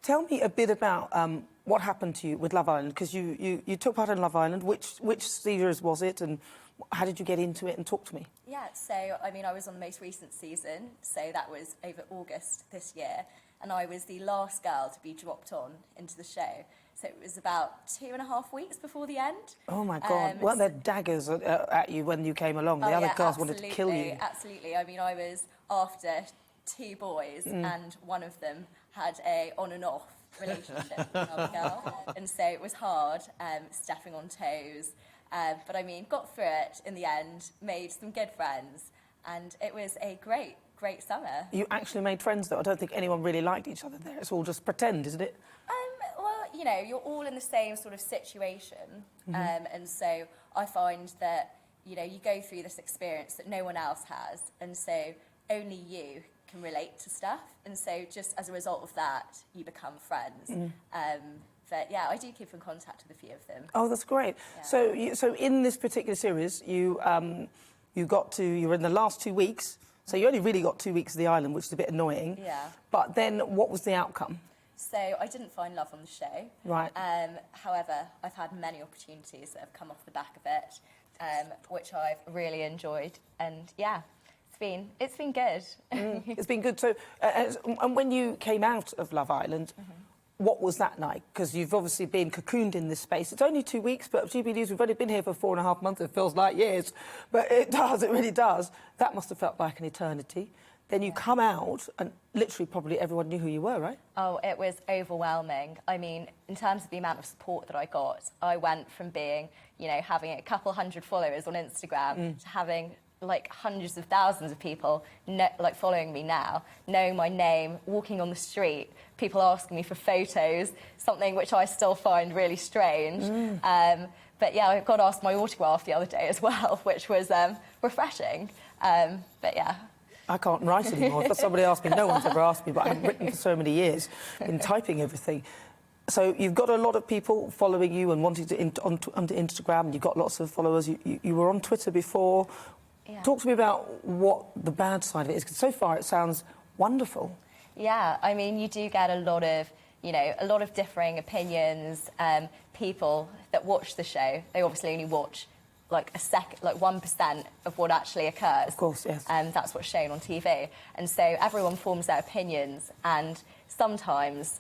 Tell me a bit about what happened to you with Love Island, because you took part in Love Island. Which series was it, and how did you get into it? And talk to me. Yeah, so, I mean, I was on the most recent season, so that was over August this year, and I was the last girl to be dropped on into the show. So it was about 2.5 weeks before the end. Oh, my God. Weren't there daggers at you when you came along? The other girls wanted to kill you. Absolutely. I mean, I was after 2 boys, and one of them had a on and off relationship with another girl. And so it was hard, stepping on toes. But I mean, got through it in the end, made some good friends, and it was a great summer. You actually made friends, though? I don't think anyone really liked each other there. It's all just pretend, isn't it? Well, you know, you're all in the same sort of situation, and so I find that, you know, you go through this experience that no one else has, and so only you can relate to stuff, and so just as a result of that, you become friends. But yeah, I do keep in contact with a few of them. Oh, that's great. Yeah. So in this particular series, you were in the last 2 weeks. So you only really got 2 weeks of the island, which is a bit annoying. Yeah. But then, what was the outcome? So I didn't find love on the show. Right. However, I've had many opportunities that have come off the back of it, which I've really enjoyed. And yeah, it's been good. It's been good. So, and when you came out of Love Island, what was that like? Because you've obviously been cocooned in this space. It's only 2 weeks, but GBNews, we've only been here for 4.5 months. It feels like years, but it does, it really does. That must have felt like an eternity. Then you come out, and literally probably everyone knew who you were, right? Oh, it was overwhelming. I mean, in terms of the amount of support that I got, I went from being, you know, having a couple hundred followers on Instagram to having like hundreds of thousands of people like following me now, knowing my name, walking on the street, people asking me for photos, something which I still find really strange. But yeah, I got asked my autograph the other day as well, which was refreshing. But yeah. I can't write anymore. If somebody asked me, no one's ever asked me, but I haven't written for so many years, been typing everything. So you've got a lot of people following you and wanting to onto Instagram, and you've got lots of followers. You were on Twitter before. Yeah. Talk to me about what the bad side of it is, because so far it sounds wonderful. Yeah, I mean, you do get a lot of, you know, a lot of differing opinions. People that watch the show, they obviously only watch like 1% of what actually occurs. Of course, yes. And that's what's shown on TV. And so everyone forms their opinions, and sometimes,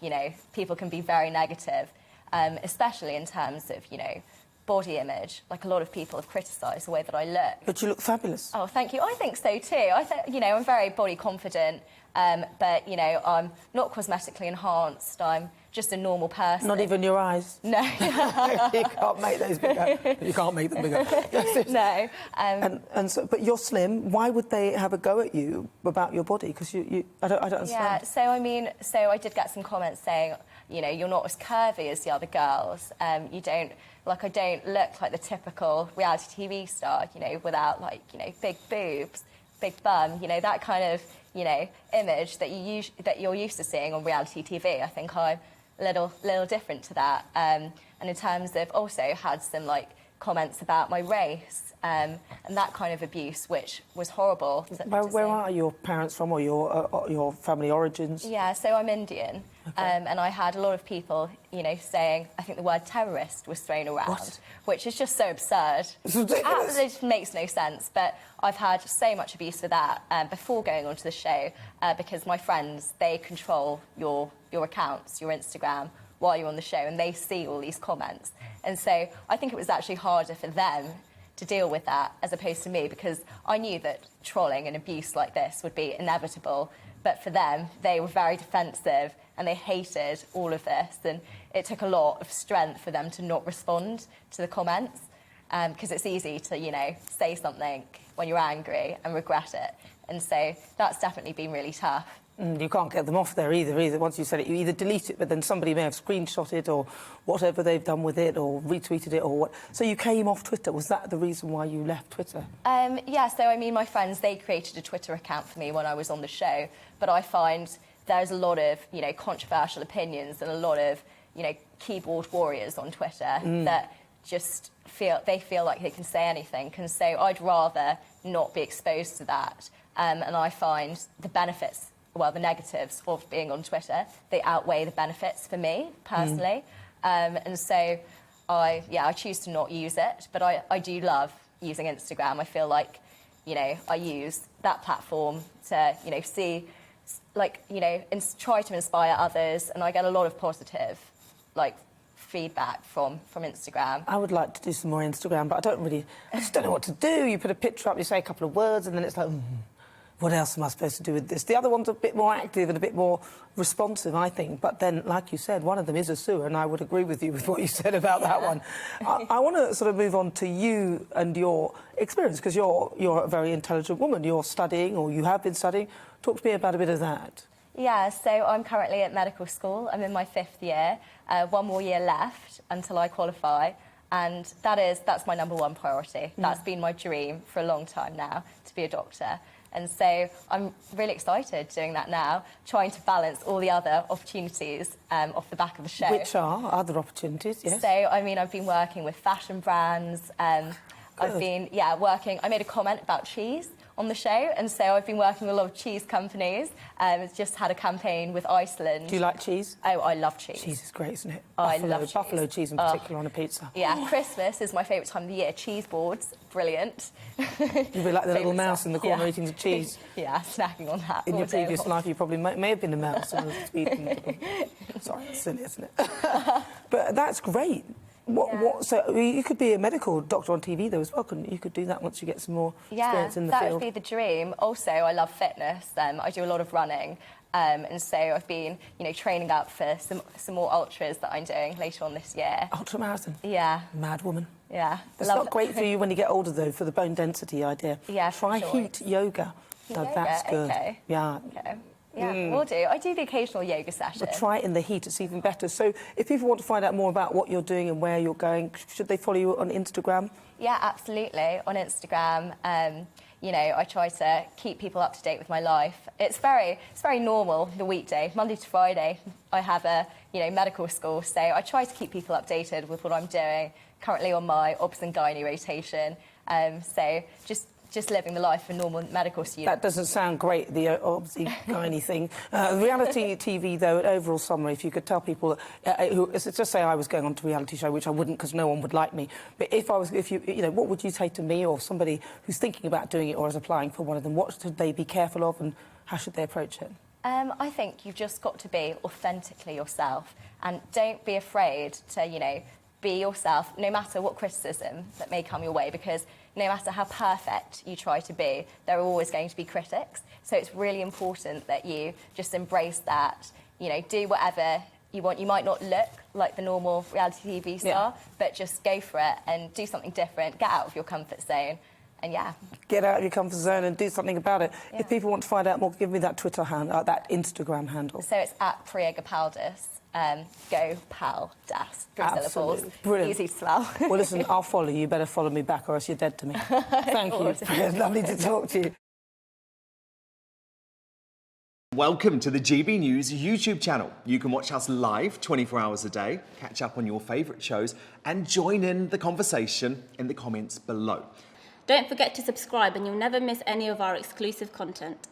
you know, people can be very negative, especially in terms of, you know, body image. Like, a lot of people have criticised the way that I look. But you look fabulous. Oh, thank you. I think so too. I think, you know, I'm very body confident, but, you know, I'm not cosmetically enhanced. I'm just a normal person. Not even your eyes? No. You can't make those bigger. You can't make them bigger. No. And so, but you're slim. Why would they have a go at you about your body? Because I don't understand. Yeah, so I mean, so I did get some comments saying, you know, you're not as curvy as the other girls. You don't, like, I don't look like the typical reality TV star, you know, without, like, you know, big boobs, big bum, you know, that kind of, you know, image that you're used to seeing on reality TV. I think I'm a little different to that. And in terms of, also had some, like, comments about my race, and that kind of abuse, which was horrible. Where are your parents from, or your family origins? Yeah, so I'm Indian, and I had a lot of people, you know, saying, I think the word terrorist was thrown around, which is just so absurd. It's ridiculous. It just makes no sense. But I've had so much abuse for that before going onto the show, because my friends, they control your accounts, your Instagram, while you're on the show, and they see all these comments. And so I think it was actually harder for them to deal with that as opposed to me, because I knew that trolling and abuse like this would be inevitable. But for them, they were very defensive and they hated all of this. And it took a lot of strength for them to not respond to the comments, because it's easy to, you know, say something when you're angry and regret it. And so that's definitely been really tough. You can't get them off there either. Once you said it, you either delete it, but then somebody may have screenshot it or whatever they've done with it, or retweeted it, or what. So you came off Twitter. Was that the reason why you left Twitter? Yeah, so I mean, my friends, they created a Twitter account for me when I was on the show, but I find there's a lot of, you know, controversial opinions and a lot of, you know, keyboard warriors on Twitter that just feel like they can say anything. And so I'd rather not be exposed to that. And I find the benefits the negatives of being on Twitter, they outweigh the benefits for me personally. And so I choose to not use it, but I do love using Instagram. I feel like, you know, I use that platform to, you know, see, like, you know, try to inspire others, and I get a lot of positive, like, feedback from Instagram. I would like to do some more Instagram, but I just don't know what to do. You put a picture up, you say a couple of words, and then it's like, what else am I supposed to do with this? The other one's a bit more active and a bit more responsive, I think. But then, like you said, one of them is a sewer, and I would agree with you with what you said about that one. I want to sort of move on to you and your experience, because you're a very intelligent woman. You're studying, or you have been studying. Talk to me about a bit of that. Yeah, so I'm currently at medical school. I'm in my 5th year. 1 more year left until I qualify. And that's my number one priority. That's been my dream for a long time now, to be a doctor. And so I'm really excited doing that now, trying to balance all the other opportunities off the back of the show. Which are other opportunities, yes. So, I mean, I've been working with fashion brands. I've been, working... I made a comment about cheese on the show, and so I've been working with a lot of cheese companies. Just had a campaign with Iceland. Do you like cheese? Oh, I love cheese. Cheese is great, isn't it? I love cheese. Buffalo cheese in particular on a pizza. Yeah, Christmas is my favourite time of the year. Cheese boards, brilliant. You'd be like the little mouse in the corner eating the cheese. Yeah, snacking on that. In your previous life, you probably may have been a mouse. And was eating Sorry, that's silly, isn't it? But that's great. So you could be a medical doctor on TV though as well, couldn't you? You could do that once you get some more experience in the field. Yeah, that would be the dream. Also, I love fitness. I do a lot of running, and so I've been, you know, training up for some more ultras that I'm doing later on this year. Ultramarathon. Yeah. Mad woman. Yeah. It's not great for you when you get older though, for the bone density idea. Yeah. Try heat yoga. That's good. Okay. Yeah. Okay. Yeah, will do. I do the occasional yoga session. But try it in the heat, it's even better. So if people want to find out more about what you're doing and where you're going, should they follow you on Instagram? Yeah, absolutely. On Instagram, you know, I try to keep people up to date with my life. It's very normal, the weekday. Monday to Friday, I have a, you know, medical school, so I try to keep people updated with what I'm doing. Currently on my obs and gynae rotation, so just living the life of a normal medical student. That doesn't sound great, the obviously gynae thing. Reality TV, though, an overall summary, if you could tell people, let's just say I was going on to a reality show, which I wouldn't because no one would like me, but if you know, what would you say to me or somebody who's thinking about doing it or is applying for one of them? What should they be careful of and how should they approach it? I think you've just got to be authentically yourself, and don't be afraid to, you know, be yourself, no matter what criticism that may come your way, because no matter how perfect you try to be, there are always going to be critics. So it's really important that you just embrace that, you know, do whatever you want. You might not look like the normal reality TV star, but just go for it and do something different, get out of your comfort zone, and get out of your comfort zone and do something about it. Yeah. If people want to find out more, give me that Twitter handle, that Instagram handle. So it's at Priya Gopaldas. Gopaldas. 3 syllables. Brilliant. Easy to spell. Well, listen, I'll follow you. You better follow me back or else you're dead to me. Thank you. It's lovely to talk to you. Welcome to the GB News YouTube channel. You can watch us live 24 hours a day, catch up on your favourite shows and join in the conversation in the comments below. Don't forget to subscribe and you'll never miss any of our exclusive content.